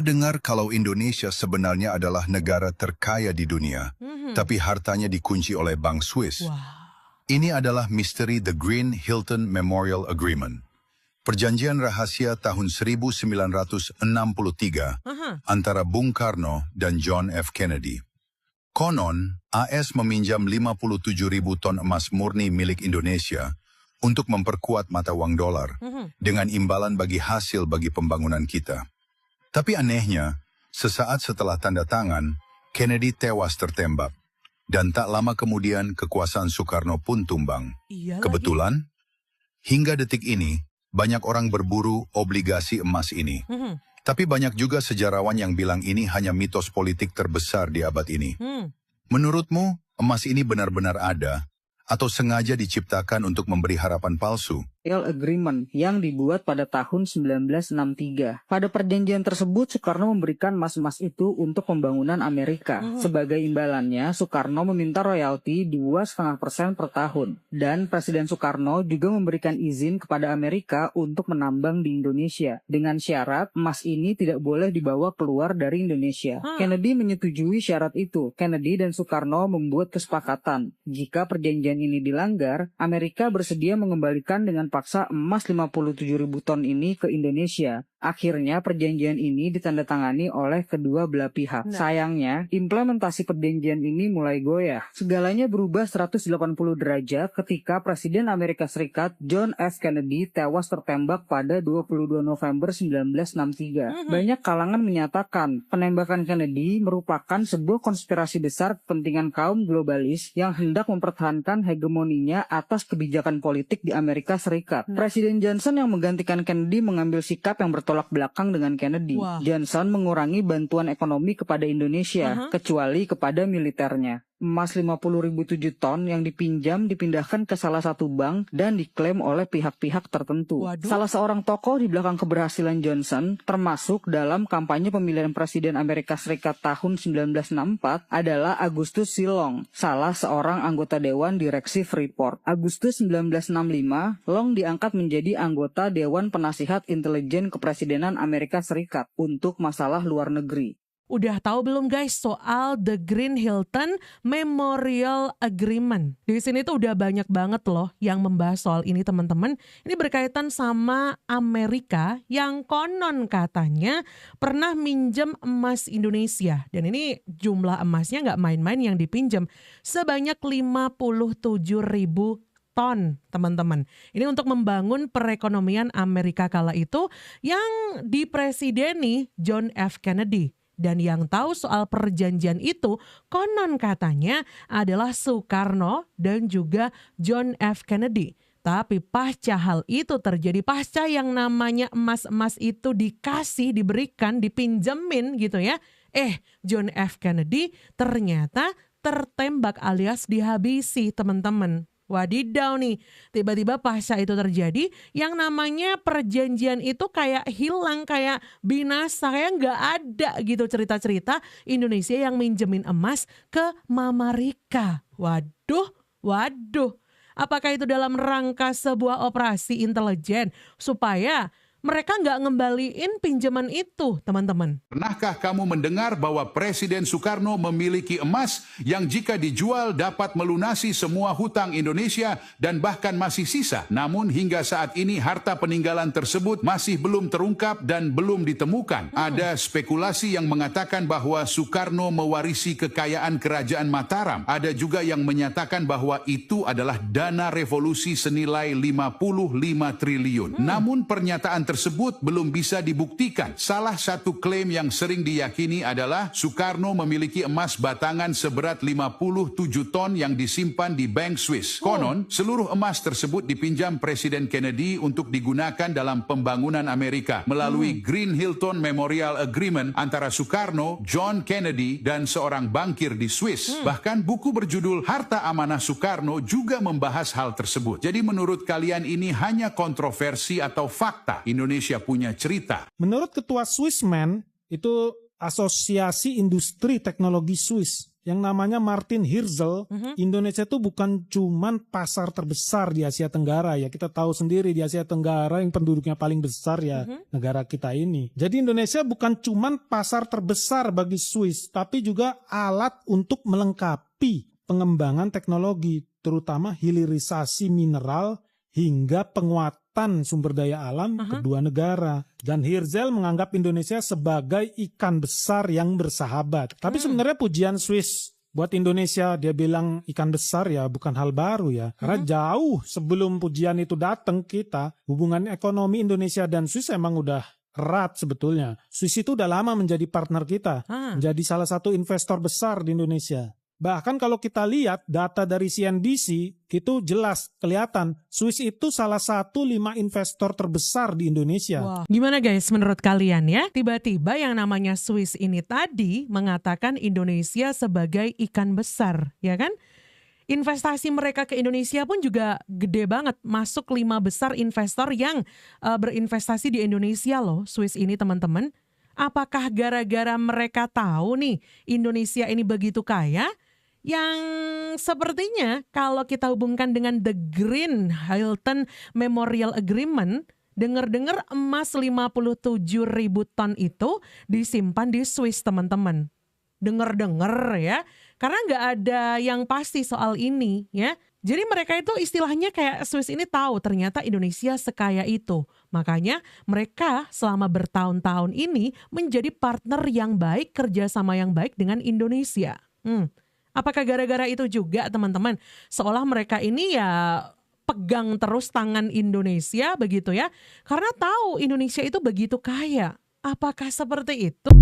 Dengar kalau Indonesia sebenarnya adalah negara terkaya di dunia, tapi hartanya dikunci oleh Bank Swiss. Wah, Ini adalah misteri The Green Hilton Memorial Agreement. Perjanjian rahasia tahun 1963 antara Bung Karno dan John F. Kennedy. Konon, AS meminjam 57.000 ton emas murni milik Indonesia untuk memperkuat mata uang dolar dengan imbalan bagi hasil bagi pembangunan kita. Tapi anehnya, sesaat setelah tanda tangan, Kennedy tewas tertembak. Dan tak lama kemudian kekuasaan Soekarno pun tumbang. iya Kebetulan, hingga detik ini, banyak orang berburu obligasi emas ini. Tapi banyak juga sejarawan yang bilang ini hanya mitos politik terbesar di abad ini. Menurutmu, emas ini benar-benar ada? Atau sengaja diciptakan untuk memberi harapan palsu? Agreement yang dibuat pada tahun 1963. Pada perjanjian tersebut, Soekarno memberikan emas-emas itu untuk pembangunan Amerika. Sebagai imbalannya, Soekarno meminta royalti 2,5% per tahun. Dan Presiden Soekarno juga memberikan izin kepada Amerika untuk menambang di Indonesia. Dengan syarat, emas ini tidak boleh dibawa keluar dari Indonesia. Kennedy menyetujui syarat itu. Kennedy dan Soekarno membuat kesepakatan. Jika perjanjian ini dilanggar, Amerika bersedia mengembalikan dengan paksa emas 57.000 ton ini ke Indonesia. Akhirnya perjanjian ini ditandatangani oleh kedua belah pihak. Sayangnya, implementasi perjanjian ini mulai goyah. Segalanya berubah 180 derajat ketika Presiden Amerika Serikat John F. Kennedy tewas tertembak pada 22 November 1963. Banyak kalangan menyatakan penembakan Kennedy merupakan sebuah konspirasi besar kepentingan kaum globalis yang hendak mempertahankan hegemoninya atas kebijakan politik di Amerika Serikat. Presiden Johnson yang menggantikan Kennedy mengambil sikap yang bertolak belakang dengan Kennedy. Johnson mengurangi bantuan ekonomi kepada Indonesia, kecuali kepada militernya. Emas 50.007 ton yang dipinjam dipindahkan ke salah satu bank dan diklaim oleh pihak-pihak tertentu. Salah seorang tokoh di belakang keberhasilan Johnson, termasuk dalam kampanye pemilihan Presiden Amerika Serikat tahun 1964, adalah Augustus C. Long, salah seorang anggota Dewan Direksi Freeport. Agustus 1965, Long diangkat menjadi anggota Dewan Penasihat Intelijen Kepresidenan Amerika Serikat untuk masalah luar negeri. udah tahu belum guys soal The Green Hilton Memorial Agreement? Di sini tuh udah banyak banget loh yang membahas soal ini teman-teman. Ini berkaitan sama Amerika yang konon katanya pernah minjem emas Indonesia. Dan ini jumlah emasnya nggak main-main yang dipinjam. Sebanyak 57.000 ton teman-teman. Ini untuk membangun perekonomian Amerika kala itu yang dipresideni John F. Kennedy. Dan yang tahu soal perjanjian itu konon katanya adalah Soekarno dan juga John F. Kennedy. Tapi pasca hal itu terjadi, pasca yang namanya emas-emas itu diberikan, dipinjemin gitu ya. John F. Kennedy ternyata tertembak alias dihabisi teman-teman. Wadidaw nih, tiba-tiba pasca itu terjadi, yang namanya perjanjian itu kayak hilang, kayak binasa, kayak nggak ada gitu cerita-cerita Indonesia yang minjemin emas ke Mama Rika. Waduh. Apakah itu dalam rangka sebuah operasi intelijen supaya mereka nggak ngembaliin pinjaman itu, teman-teman? Pernahkah kamu mendengar bahwa Presiden Soekarno memiliki emas yang jika dijual dapat melunasi semua hutang Indonesia dan bahkan masih sisa? Namun hingga saat ini harta peninggalan tersebut masih belum terungkap dan belum ditemukan. Ada spekulasi yang mengatakan bahwa Soekarno mewarisi kekayaan Kerajaan Mataram. Ada juga yang menyatakan bahwa itu adalah dana revolusi senilai 55 triliun. Namun pernyataan tersebut belum bisa dibuktikan. Salah satu klaim yang sering diyakini adalah Soekarno memiliki emas batangan seberat 57 ton yang disimpan di Bank Swiss. Konon, seluruh emas tersebut dipinjam Presiden Kennedy untuk digunakan dalam pembangunan Amerika melalui Green Hilton Memorial Agreement antara Soekarno, John Kennedy, dan seorang bankir di Swiss. Bahkan buku berjudul Harta Amanah Soekarno juga membahas hal tersebut. Jadi menurut kalian ini hanya kontroversi atau fakta? Indonesia punya cerita. Menurut Ketua Swissman, itu Asosiasi Industri Teknologi Swiss, yang namanya Martin Hirzel, Indonesia itu bukan cuman pasar terbesar di Asia Tenggara ya. Kita tahu sendiri di Asia Tenggara yang penduduknya paling besar ya negara kita ini. Jadi Indonesia bukan cuman pasar terbesar bagi Swiss, tapi juga alat untuk melengkapi pengembangan teknologi, terutama hilirisasi mineral hingga penguatan sumber daya alam kedua negara. Dan Hirzel menganggap Indonesia sebagai ikan besar yang bersahabat. Tapi sebenarnya pujian Swiss buat Indonesia, dia bilang ikan besar ya bukan hal baru ya. Karena jauh sebelum pujian itu datang kita, hubungan ekonomi Indonesia dan Swiss emang udah erat sebetulnya. Swiss itu udah lama menjadi partner kita, menjadi salah satu investor besar di Indonesia. Bahkan kalau kita lihat data dari CNBC, itu jelas kelihatan Swiss itu salah satu 5 investor terbesar di Indonesia. Wow. Gimana guys menurut kalian ya? Tiba-tiba yang namanya Swiss ini tadi mengatakan Indonesia sebagai ikan besar, ya kan? Investasi mereka ke Indonesia pun juga gede banget. Masuk 5 besar investor yang berinvestasi di Indonesia loh, Swiss ini teman-teman. Apakah gara-gara mereka tahu nih Indonesia ini begitu kaya? Yang sepertinya kalau kita hubungkan dengan The Green Hilton Memorial Agreement, dengar-dengar emas 57.000 ton itu disimpan di Swiss teman-teman. Dengar-dengar ya, karena nggak ada yang pasti soal ini ya. Jadi mereka itu istilahnya kayak Swiss ini tahu ternyata Indonesia sekaya itu. Makanya mereka selama bertahun-tahun ini menjadi partner yang baik, kerjasama yang baik dengan Indonesia. Apakah gara-gara itu juga teman-teman? Seolah mereka ini ya pegang terus tangan Indonesia begitu ya. Karena tahu Indonesia itu begitu kaya. Apakah seperti itu?